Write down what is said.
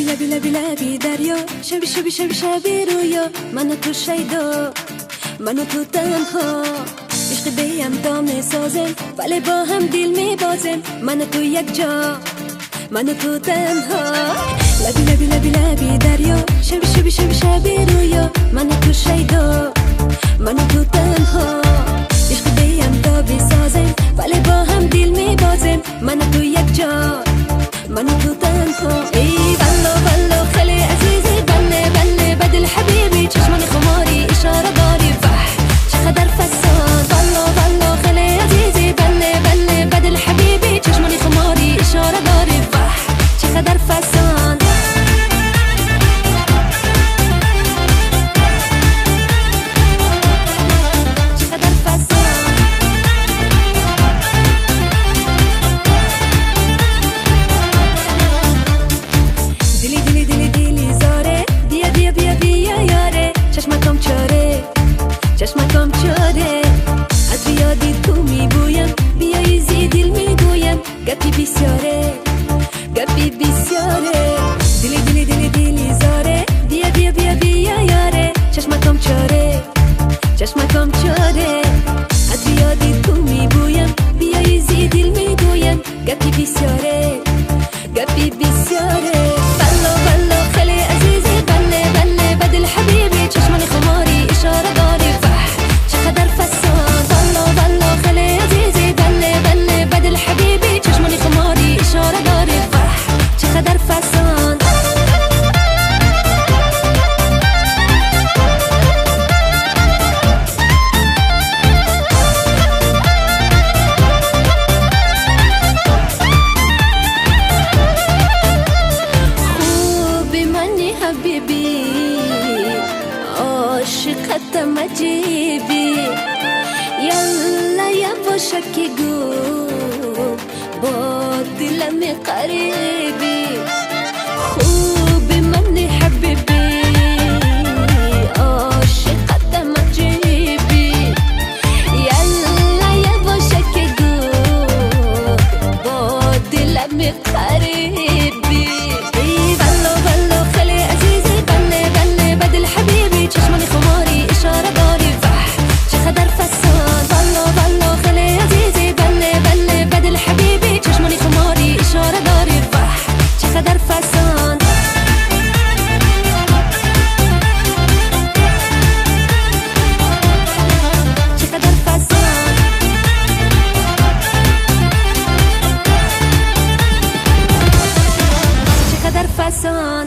لبی لبی لبی دریا، شبی شبی شبی شبی رویا، من و تو شیدا، من و تو تنها. عشق بیم دام سازم ولی با هم دل می بازم، من و تو یک جا، من و تو تنها. لبی لبی لبی لبی دریا، شبی شبی شبی شبی رویا، من و تو شیدا، من و تو تنها. عشق بیم دام سازم ولی با هم دل می بازم، من و تو یک جا، من و تو تنها. ای بلا بلا خیلی عزیزی، بله بله بدل حبیبی، چشمان خماری اشاره داری، وح چقدر فسان. بلا بلا خیلی عزیزی، بله بله بدل حبیبی، چشمان خماری اشاره داری، وح چقدر فسان. چقدر فسان. دلی دلی دلی دلی زاره، بیا بیا بیا بیا یاره، چشمکم چاره، چشمکم چاره. از یادی تو میبویم، بیا ایزی دل میگویم، گپی بسیاره، گپی بسیاره. دلی دلی دلی دلی زاره، بیا بیا بیا بیا یاره، چشمکم چاره، چشمکم چاره. از یادی تو میبویم، بیا ایزی دل میگویم، گپی بسیاره، گپی بسیاره. بلا بلا خیلی عزیزی، بله بله بدل حبیبی، چشمان خماری اشاره داری، وح چقدر فسان. بلا بلا خیلی عزیزی، بله بله بدل حبیبی، چشمان خماری اشاره داری، وح چقدر فسان. حبيبي عاشقتم عجيبي، يلا يا بوشك يقول باطل قريبي. خوبي مني حبيبي عاشقتم عجيبي، يلا يا بوشك يقول باطل قريبي. بلو بلو خلي عزيزي، بلي بلي بدل حبيبي، چشمانی خماری اشاره داری، وح چقدر فسان. بلو بلو خلي عزيزي، بلي بلي بدل حبيبي، چشمانی خماری اشاره داری، وح چقدر فسان. چقدر فسان. چقدر فسان.